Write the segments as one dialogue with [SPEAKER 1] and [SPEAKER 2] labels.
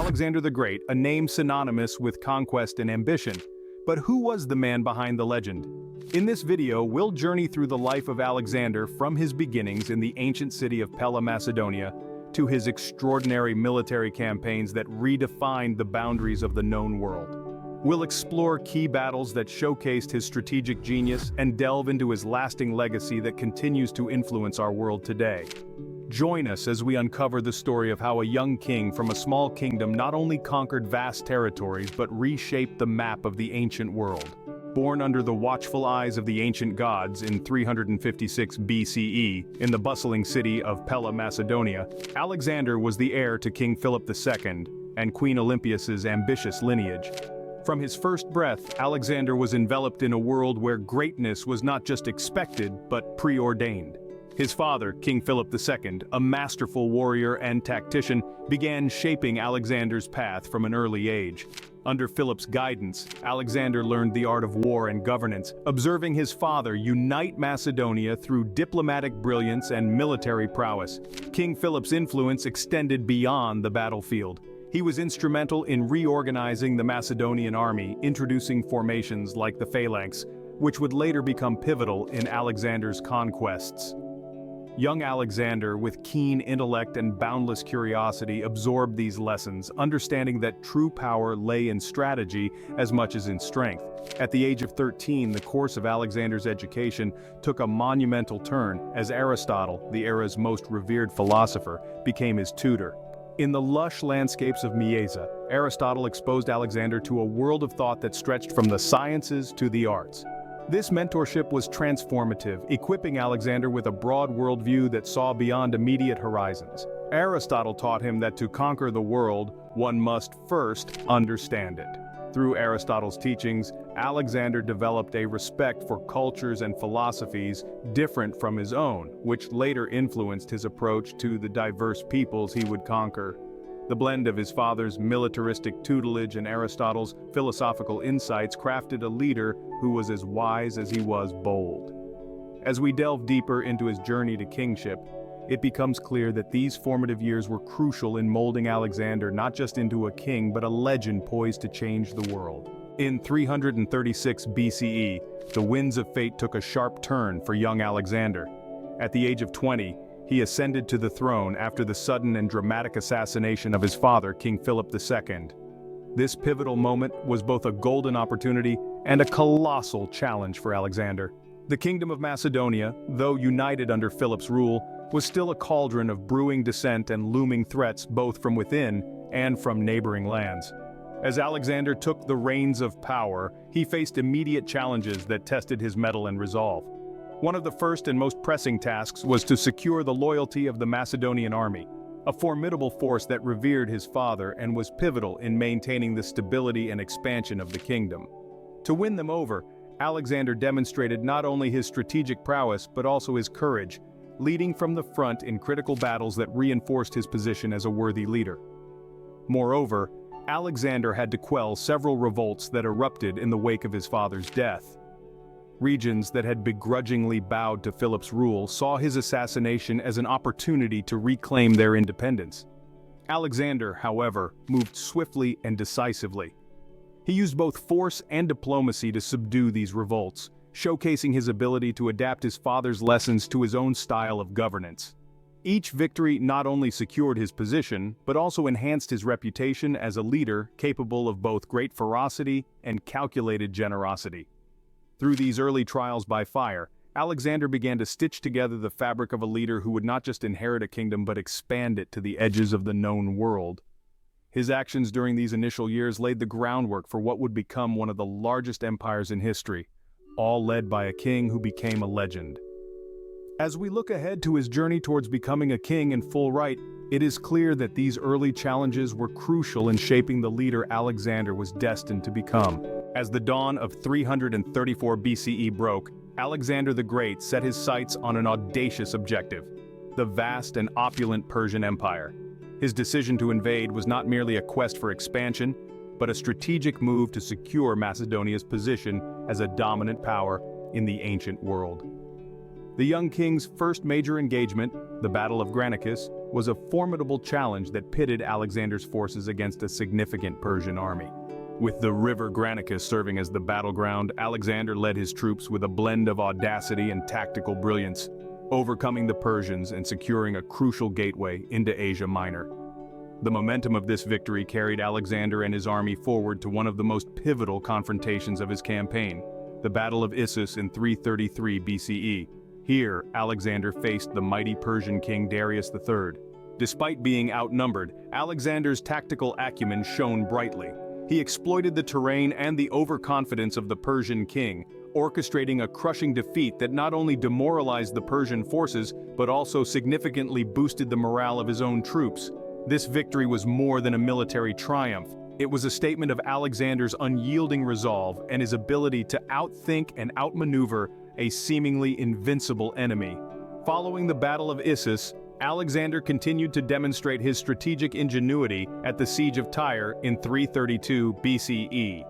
[SPEAKER 1] Alexander the Great, a name synonymous with conquest and ambition. But who was the man behind the legend? In this video, we'll journey through the life of Alexander from his beginnings in the ancient city of Pella, Macedonia, to his extraordinary military campaigns that redefined the boundaries of the known world. We'll explore key battles that showcased his strategic genius and delve into his lasting legacy that continues to influence our world today. Join us as we uncover the story of how a young king from a small kingdom not only conquered vast territories but reshaped the map of the ancient world. Born under the watchful eyes of the ancient gods in 356 BCE in the bustling city of Pella, Macedonia, Alexander was the heir to King Philip II and Queen Olympias's ambitious lineage. From his first breath, Alexander was enveloped in a world where greatness was not just expected but preordained. His father, King Philip II, a masterful warrior and tactician, began shaping Alexander's path from an early age. Under Philip's guidance, Alexander learned the art of war and governance, observing his father unite Macedonia through diplomatic brilliance and military prowess. King Philip's influence extended beyond the battlefield. He was instrumental in reorganizing the Macedonian army, introducing formations like the phalanx, which would later become pivotal in Alexander's conquests. Young Alexander, with keen intellect and boundless curiosity, absorbed these lessons, understanding that true power lay in strategy as much as in strength. At the age of 13, the course of Alexander's education took a monumental turn as Aristotle, the era's most revered philosopher, became his tutor. In the lush landscapes of Mieza, Aristotle exposed Alexander to a world of thought that stretched from the sciences to the arts. This mentorship was transformative, equipping Alexander with a broad worldview that saw beyond immediate horizons. Aristotle taught him that to conquer the world, one must first understand it. Through Aristotle's teachings, Alexander developed a respect for cultures and philosophies different from his own, which later influenced his approach to the diverse peoples he would conquer. The blend of his father's militaristic tutelage and Aristotle's philosophical insights crafted a leader who was as wise as he was bold. As we delve deeper into his journey to kingship, it becomes clear that these formative years were crucial in molding Alexander not just into a king but a legend poised to change the world. In 336 BCE, the winds of fate took a sharp turn for young Alexander. At the age of 20, he ascended to the throne after the sudden and dramatic assassination of his father, King Philip II. This pivotal moment was both a golden opportunity and a colossal challenge for Alexander. The Kingdom of Macedonia, though united under Philip's rule, was still a cauldron of brewing dissent and looming threats both from within and from neighboring lands. As Alexander took the reins of power, he faced immediate challenges that tested his mettle and resolve. One of the first and most pressing tasks was to secure the loyalty of the Macedonian army, a formidable force that revered his father and was pivotal in maintaining the stability and expansion of the kingdom. To win them over, Alexander demonstrated not only his strategic prowess but also his courage, leading from the front in critical battles that reinforced his position as a worthy leader. Moreover, Alexander had to quell several revolts that erupted in the wake of his father's death. Regions that had begrudgingly bowed to Philip's rule saw his assassination as an opportunity to reclaim their independence. Alexander, however, moved swiftly and decisively. He used both force and diplomacy to subdue these revolts, showcasing his ability to adapt his father's lessons to his own style of governance. Each victory not only secured his position, but also enhanced his reputation as a leader capable of both great ferocity and calculated generosity. Through these early trials by fire, Alexander began to stitch together the fabric of a leader who would not just inherit a kingdom but expand it to the edges of the known world. His actions during these initial years laid the groundwork for what would become one of the largest empires in history, all led by a king who became a legend. As we look ahead to his journey towards becoming a king in full right, it is clear that these early challenges were crucial in shaping the leader Alexander was destined to become. As the dawn of 334 BCE broke, Alexander the Great set his sights on an audacious objective: the vast and opulent Persian Empire. His decision to invade was not merely a quest for expansion, but a strategic move to secure Macedonia's position as a dominant power in the ancient world. The young king's first major engagement, the Battle of Granicus, was a formidable challenge that pitted Alexander's forces against a significant Persian army. With the river Granicus serving as the battleground, Alexander led his troops with a blend of audacity and tactical brilliance, overcoming the Persians and securing a crucial gateway into Asia Minor. The momentum of this victory carried Alexander and his army forward to one of the most pivotal confrontations of his campaign, the Battle of Issus in 333 BCE. Here, Alexander faced the mighty Persian king Darius III. Despite being outnumbered, Alexander's tactical acumen shone brightly. He exploited the terrain and the overconfidence of the Persian king, orchestrating a crushing defeat that not only demoralized the Persian forces, but also significantly boosted the morale of his own troops. This victory was more than a military triumph. It was a statement of Alexander's unyielding resolve and his ability to outthink and outmaneuver a seemingly invincible enemy. Following the Battle of Issus, Alexander continued to demonstrate his strategic ingenuity at the Siege of Tyre in 332 BCE.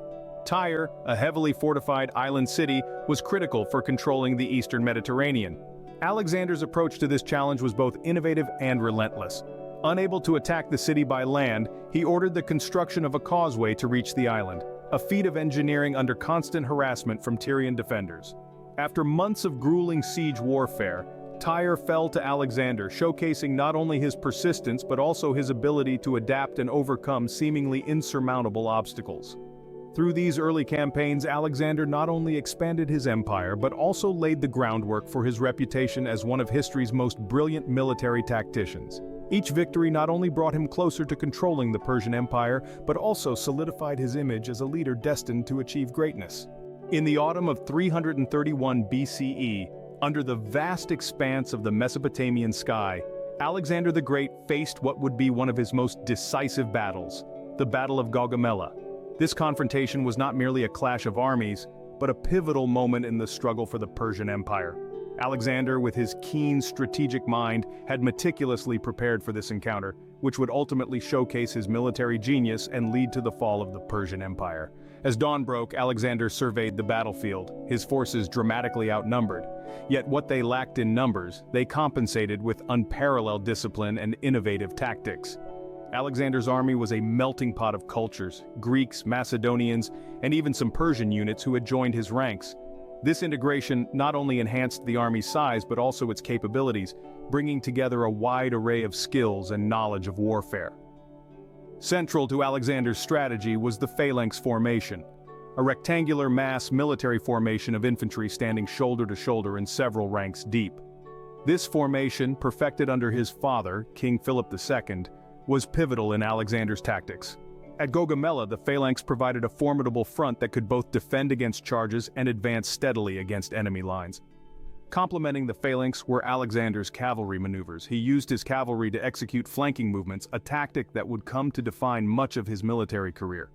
[SPEAKER 1] Tyre, a heavily fortified island city, was critical for controlling the eastern Mediterranean. Alexander's approach to this challenge was both innovative and relentless. Unable to attack the city by land, he ordered the construction of a causeway to reach the island, a feat of engineering under constant harassment from Tyrian defenders. After months of grueling siege warfare, Tyre fell to Alexander, showcasing not only his persistence but also his ability to adapt and overcome seemingly insurmountable obstacles. Through these early campaigns, Alexander not only expanded his empire but also laid the groundwork for his reputation as one of history's most brilliant military tacticians. Each victory not only brought him closer to controlling the Persian Empire, but also solidified his image as a leader destined to achieve greatness. In the autumn of 331 BCE, under the vast expanse of the Mesopotamian sky, Alexander the Great faced what would be one of his most decisive battles, the Battle of Gaugamela. This confrontation was not merely a clash of armies, but a pivotal moment in the struggle for the Persian Empire. Alexander, with his keen strategic mind, had meticulously prepared for this encounter, which would ultimately showcase his military genius and lead to the fall of the Persian Empire. As dawn broke, Alexander surveyed the battlefield, his forces dramatically outnumbered. Yet what they lacked in numbers, they compensated with unparalleled discipline and innovative tactics. Alexander's army was a melting pot of cultures, Greeks, Macedonians, and even some Persian units who had joined his ranks. This integration not only enhanced the army's size but also its capabilities, bringing together a wide array of skills and knowledge of warfare. Central to Alexander's strategy was the phalanx formation, a rectangular mass military formation of infantry standing shoulder to shoulder in several ranks deep. This formation, perfected under his father, King Philip II, was pivotal in Alexander's tactics. At Gaugamela, the phalanx provided a formidable front that could both defend against charges and advance steadily against enemy lines. Complementing the phalanx were Alexander's cavalry maneuvers. He used his cavalry to execute flanking movements, a tactic that would come to define much of his military career.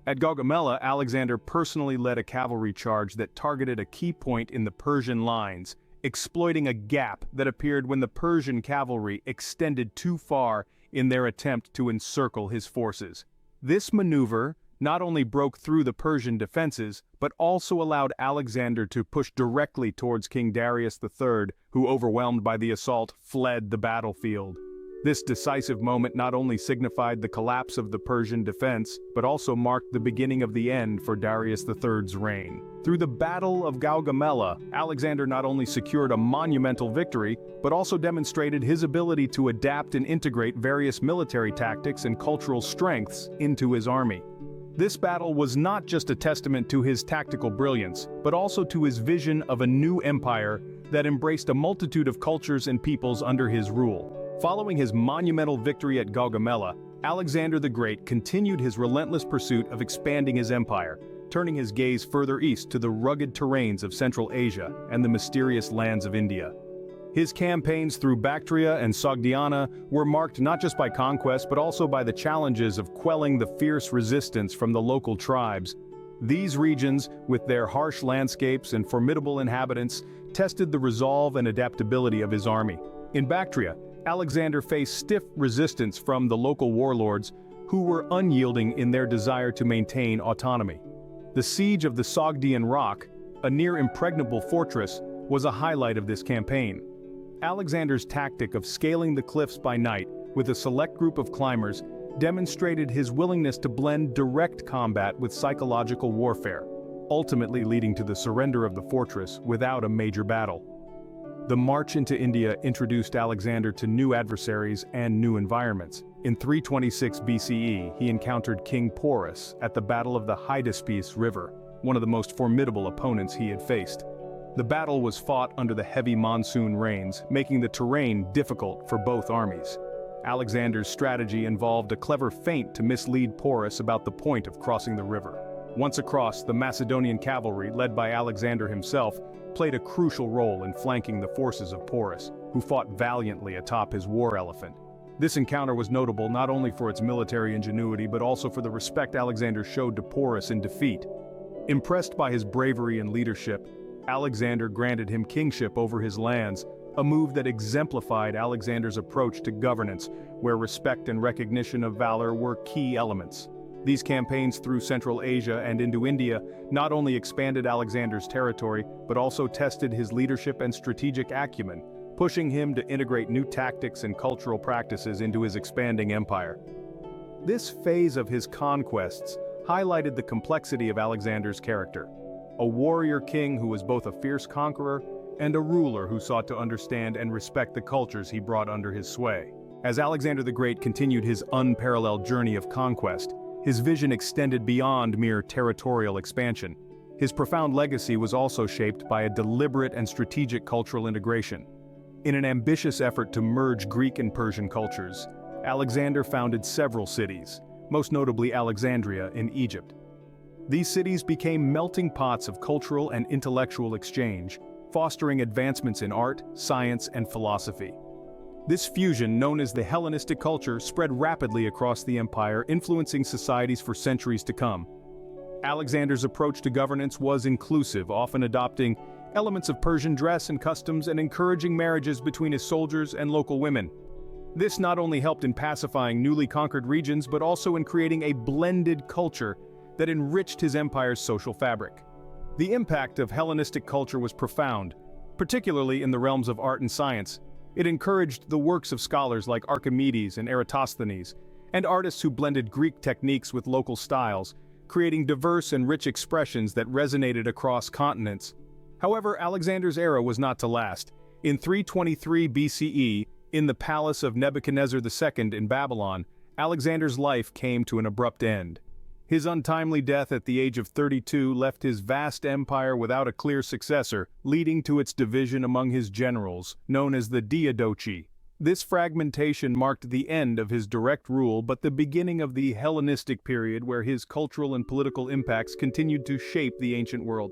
[SPEAKER 1] At Gaugamela, Alexander personally led a cavalry charge that targeted a key point in the Persian lines, exploiting a gap that appeared when the Persian cavalry extended too far in their attempt to encircle his forces. This maneuver not only broke through the Persian defenses, but also allowed Alexander to push directly towards King Darius III, who, overwhelmed by the assault, fled the battlefield. This decisive moment not only signified the collapse of the Persian defense, but also marked the beginning of the end for Darius III's reign. Through the Battle of Gaugamela, Alexander not only secured a monumental victory, but also demonstrated his ability to adapt and integrate various military tactics and cultural strengths into his army. This battle was not just a testament to his tactical brilliance, but also to his vision of a new empire that embraced a multitude of cultures and peoples under his rule. Following his monumental victory at Gaugamela, Alexander the Great continued his relentless pursuit of expanding his empire, turning his gaze further east to the rugged terrains of Central Asia and the mysterious lands of India. His campaigns through Bactria and Sogdiana were marked not just by conquest but also by the challenges of quelling the fierce resistance from the local tribes. These regions, with their harsh landscapes and formidable inhabitants, tested the resolve and adaptability of his army. In Bactria, Alexander faced stiff resistance from the local warlords who were unyielding in their desire to maintain autonomy. The siege of the Sogdian Rock, a near impregnable fortress, was a highlight of this campaign. Alexander's tactic of scaling the cliffs by night with a select group of climbers demonstrated his willingness to blend direct combat with psychological warfare, ultimately leading to the surrender of the fortress without a major battle. The march into India introduced Alexander to new adversaries and new environments. In 326 BCE, he encountered King Porus at the Battle of the Hydaspes River, one of the most formidable opponents he had faced. The battle was fought under the heavy monsoon rains, making the terrain difficult for both armies. Alexander's strategy involved a clever feint to mislead Porus about the point of crossing the river. Once across, the Macedonian cavalry, led by Alexander himself, played a crucial role in flanking the forces of Porus, who fought valiantly atop his war elephant. This encounter was notable not only for its military ingenuity but also for the respect Alexander showed to Porus in defeat. Impressed by his bravery and leadership, Alexander granted him kingship over his lands, a move that exemplified Alexander's approach to governance, where respect and recognition of valor were key elements. These campaigns through Central Asia and into India not only expanded Alexander's territory but also tested his leadership and strategic acumen, pushing him to integrate new tactics and cultural practices into his expanding empire. This phase of his conquests highlighted the complexity of Alexander's character, a warrior king who was both a fierce conqueror and a ruler who sought to understand and respect the cultures he brought under his sway. As Alexander the Great continued his unparalleled journey of conquest, his vision extended beyond mere territorial expansion. His profound legacy was also shaped by a deliberate and strategic cultural integration. In an ambitious effort to merge Greek and Persian cultures, Alexander founded several cities, most notably Alexandria in Egypt. These cities became melting pots of cultural and intellectual exchange, fostering advancements in art, science, and philosophy. This fusion, known as the Hellenistic culture, spread rapidly across the empire, influencing societies for centuries to come. Alexander's approach to governance was inclusive, often adopting elements of Persian dress and customs and encouraging marriages between his soldiers and local women. This not only helped in pacifying newly conquered regions but also in creating a blended culture that enriched his empire's social fabric. The impact of Hellenistic culture was profound, particularly in the realms of art and science. It encouraged the works of scholars like Archimedes and Eratosthenes, and artists who blended Greek techniques with local styles, creating diverse and rich expressions that resonated across continents. However, Alexander's era was not to last. In 323 BCE, in the palace of Nebuchadnezzar II in Babylon, Alexander's life came to an abrupt end. His untimely death at the age of 32 left his vast empire without a clear successor, leading to its division among his generals, known as the Diadochi. This fragmentation marked the end of his direct rule but the beginning of the Hellenistic period where his cultural and political impacts continued to shape the ancient world.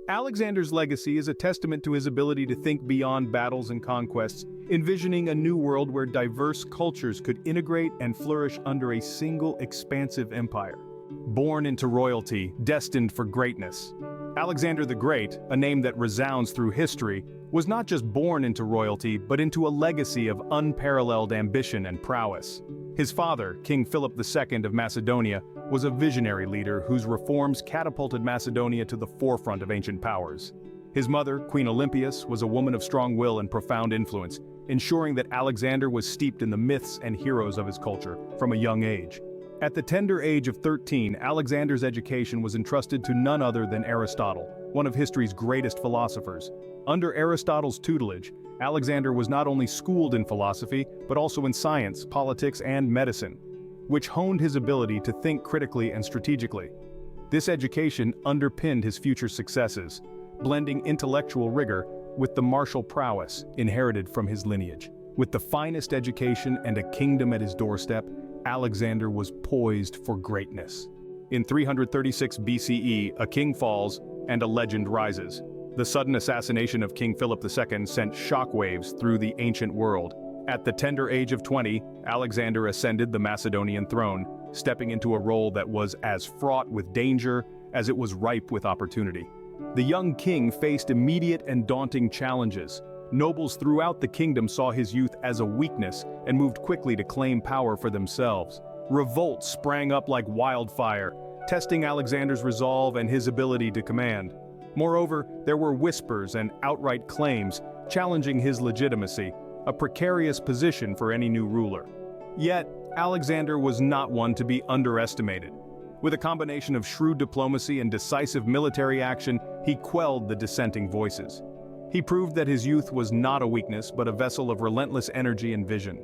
[SPEAKER 1] Alexander's legacy is a testament to his ability to think beyond battles and conquests, envisioning a new world where diverse cultures could integrate and flourish under a single expansive empire. Born into royalty, destined for greatness, Alexander the Great, a name that resounds through history, was not just born into royalty but into a legacy of unparalleled ambition and prowess. His father, King Philip II of Macedonia, was a visionary leader whose reforms catapulted Macedonia to the forefront of ancient powers. His mother, Queen Olympias, was a woman of strong will and profound influence, ensuring that Alexander was steeped in the myths and heroes of his culture from a young age. At the tender age of 13, Alexander's education was entrusted to none other than Aristotle, one of history's greatest philosophers. Under Aristotle's tutelage, Alexander was not only schooled in philosophy, but also in science, politics, and medicine, which honed his ability to think critically and strategically. This education underpinned his future successes, blending intellectual rigor with the martial prowess inherited from his lineage. With the finest education and a kingdom at his doorstep, Alexander was poised for greatness. In 336 BCE, a king falls and a legend rises. The sudden assassination of King Philip II sent shockwaves through the ancient world. At the tender age of 20, Alexander ascended the Macedonian throne, stepping into a role that was as fraught with danger as it was ripe with opportunity. The young king faced immediate and daunting challenges. Nobles throughout the kingdom saw his youth as a weakness and moved quickly to claim power for themselves. Revolts sprang up like wildfire, testing Alexander's resolve and his ability to command. Moreover, there were whispers and outright claims challenging his legitimacy, a precarious position for any new ruler. Yet, Alexander was not one to be underestimated. With a combination of shrewd diplomacy and decisive military action, he quelled the dissenting voices. He proved that his youth was not a weakness but a vessel of relentless energy and vision.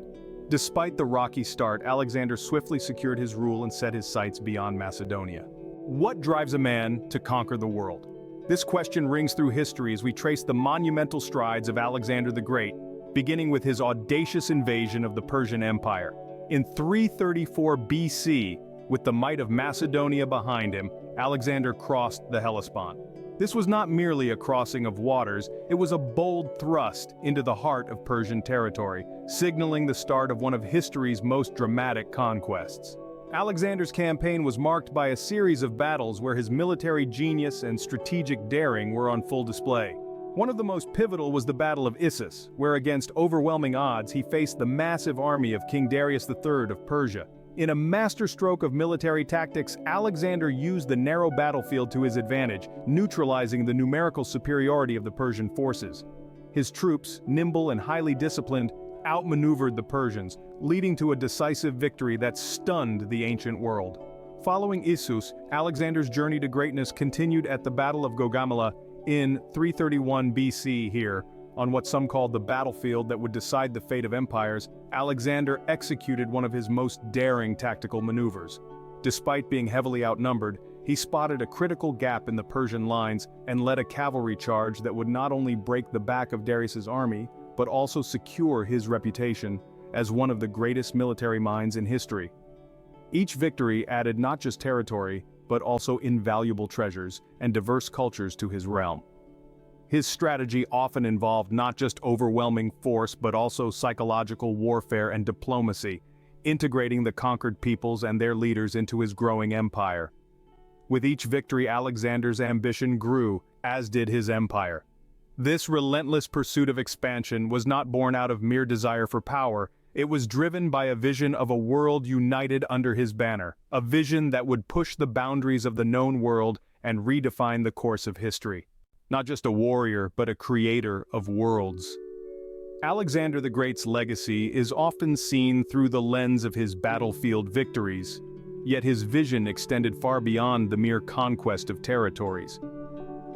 [SPEAKER 1] Despite the rocky start, Alexander swiftly secured his rule and set his sights beyond Macedonia. What drives a man to conquer the world? This question rings through history as we trace the monumental strides of Alexander the Great, beginning with his audacious invasion of the Persian Empire. In 334 BC, with the might of Macedonia behind him, Alexander crossed the Hellespont. This was not merely a crossing of waters, it was a bold thrust into the heart of Persian territory, signaling the start of one of history's most dramatic conquests. Alexander's campaign was marked by a series of battles where his military genius and strategic daring were on full display. One of the most pivotal was the Battle of Issus, where against overwhelming odds he faced the massive army of King Darius III of Persia. In a masterstroke of military tactics, Alexander used the narrow battlefield to his advantage, neutralizing the numerical superiority of the Persian forces. His troops, nimble and highly disciplined, outmaneuvered the Persians, leading to a decisive victory that stunned the ancient world. Following Issus, Alexander's journey to greatness continued at the Battle of Gaugamela in 331 BC here. On what some called the battlefield that would decide the fate of empires, Alexander executed one of his most daring tactical maneuvers. Despite being heavily outnumbered, he spotted a critical gap in the Persian lines and led a cavalry charge that would not only break the back of Darius's army, but also secure his reputation as one of the greatest military minds in history. Each victory added not just territory, but also invaluable treasures and diverse cultures to his realm. His strategy often involved not just overwhelming force but also psychological warfare and diplomacy, integrating the conquered peoples and their leaders into his growing empire. With each victory, Alexander's ambition grew, as did his empire. This relentless pursuit of expansion was not born out of mere desire for power, it was driven by a vision of a world united under his banner, a vision that would push the boundaries of the known world and redefine the course of history. Not just a warrior, but a creator of worlds. Alexander the Great's legacy is often seen through the lens of his battlefield victories, yet his vision extended far beyond the mere conquest of territories.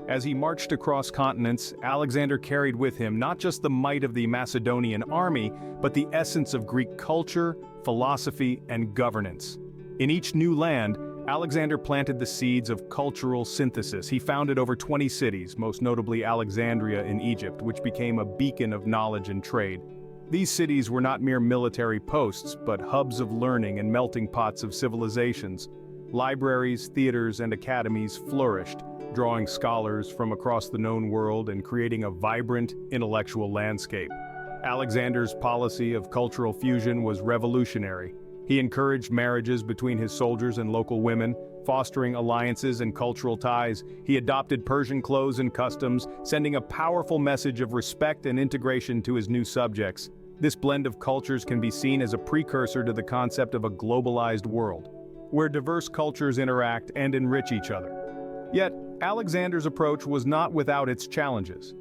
[SPEAKER 1] As he marched across continents, Alexander carried with him not just the might of the Macedonian army, but the essence of Greek culture, philosophy, and governance. In each new land, Alexander planted the seeds of cultural synthesis. He founded over 20 cities, most notably Alexandria in Egypt, which became a beacon of knowledge and trade. These cities were not mere military posts, but hubs of learning and melting pots of civilizations. Libraries, theaters, and academies flourished, drawing scholars from across the known world and creating a vibrant, intellectual landscape. Alexander's policy of cultural fusion was revolutionary. He encouraged marriages between his soldiers and local women, fostering alliances and cultural ties. He adopted Persian clothes and customs, sending a powerful message of respect and integration to his new subjects. This blend of cultures can be seen as a precursor to the concept of a globalized world, where diverse cultures interact and enrich each other. Yet, Alexander's approach was not without its challenges.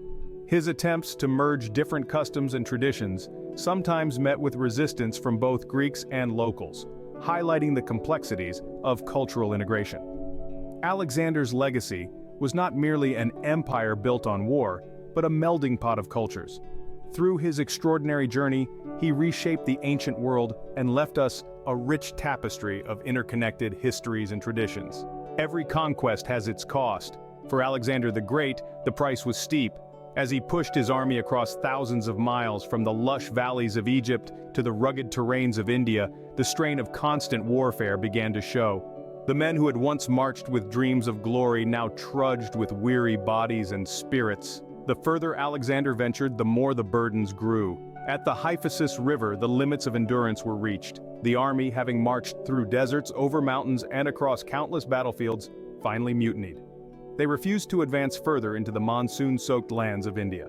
[SPEAKER 1] His attempts to merge different customs and traditions sometimes met with resistance from both Greeks and locals, highlighting the complexities of cultural integration. Alexander's legacy was not merely an empire built on war, but a melding pot of cultures. Through his extraordinary journey, he reshaped the ancient world and left us a rich tapestry of interconnected histories and traditions. Every conquest has its cost. For Alexander the Great, the price was steep. As he pushed his army across thousands of miles from the lush valleys of Egypt to the rugged terrains of India, the strain of constant warfare began to show. The men who had once marched with dreams of glory now trudged with weary bodies and spirits. The further Alexander ventured, the more the burdens grew. At the Hyphasis River, the limits of endurance were reached. The army, having marched through deserts, over mountains, and across countless battlefields, finally mutinied. They refused to advance further into the monsoon-soaked lands of India.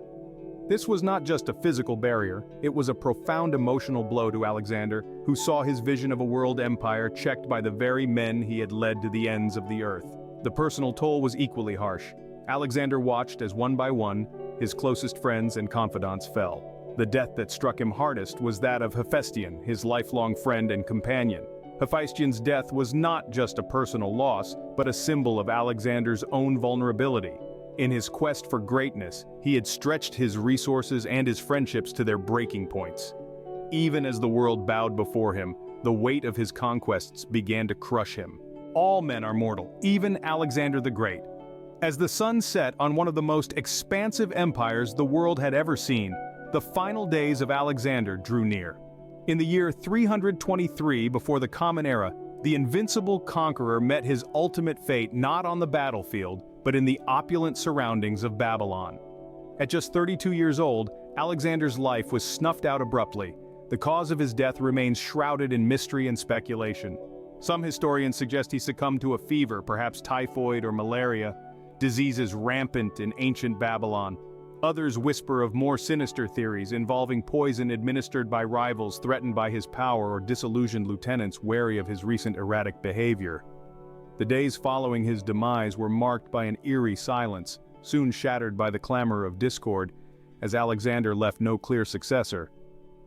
[SPEAKER 1] This was not just a physical barrier, it was a profound emotional blow to Alexander, who saw his vision of a world empire checked by the very men he had led to the ends of the earth. The personal toll was equally harsh. Alexander watched as one by one, his closest friends and confidants fell. The death that struck him hardest was that of Hephaestion, his lifelong friend and companion. Hephaestion's death was not just a personal loss, but a symbol of Alexander's own vulnerability. In his quest for greatness, he had stretched his resources and his friendships to their breaking points. Even as the world bowed before him, the weight of his conquests began to crush him. All men are mortal, even Alexander the Great. As the sun set on one of the most expansive empires the world had ever seen, the final days of Alexander drew near. In the year 323 before the Common Era, the invincible conqueror met his ultimate fate not on the battlefield, but in the opulent surroundings of Babylon. At just 32 years old, Alexander's life was snuffed out abruptly. The cause of his death remains shrouded in mystery and speculation. Some historians suggest he succumbed to a fever, perhaps typhoid or malaria, diseases rampant in ancient Babylon. Others whisper of more sinister theories involving poison administered by rivals threatened by his power or disillusioned lieutenants wary of his recent erratic behavior. The days following his demise were marked by an eerie silence, soon shattered by the clamor of discord, as Alexander left no clear successor.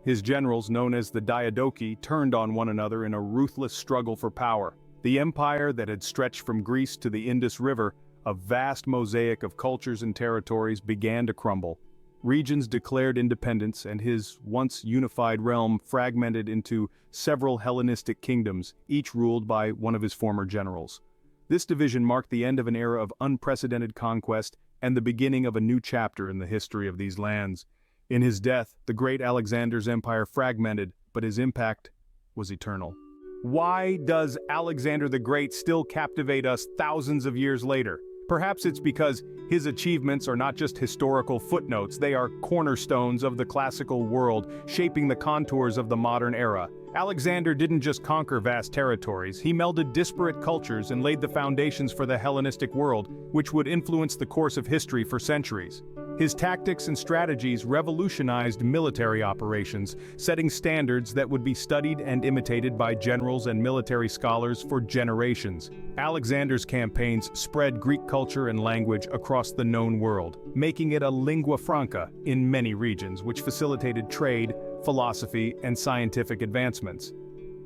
[SPEAKER 1] His generals, known as the Diadochi, turned on one another in a ruthless struggle for power. The empire that had stretched from Greece to the Indus River, a vast mosaic of cultures and territories, began to crumble. Regions declared independence, and his once unified realm fragmented into several Hellenistic kingdoms, each ruled by one of his former generals. This division marked the end of an era of unprecedented conquest and the beginning of a new chapter in the history of these lands. In his death, the great Alexander's empire fragmented, but his impact was eternal. Why does Alexander the Great still captivate us thousands of years later? Perhaps it's because his achievements are not just historical footnotes, they are cornerstones of the classical world, shaping the contours of the modern era. Alexander didn't just conquer vast territories, he melded disparate cultures and laid the foundations for the Hellenistic world, which would influence the course of history for centuries. His tactics and strategies revolutionized military operations, setting standards that would be studied and imitated by generals and military scholars for generations. Alexander's campaigns spread Greek culture and language across the known world, making it a lingua franca in many regions, which facilitated trade, philosophy, and scientific advancements.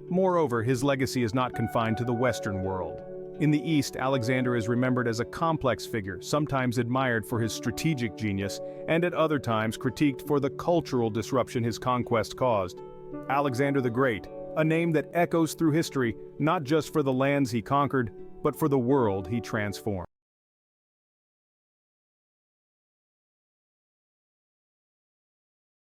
[SPEAKER 1] Moreover, his legacy is not confined to the Western world. In the East, Alexander is remembered as a complex figure, sometimes admired for his strategic genius, and at other times critiqued for the cultural disruption his conquest caused. Alexander the Great, a name that echoes through history, not just for the lands he conquered, but for the world he transformed.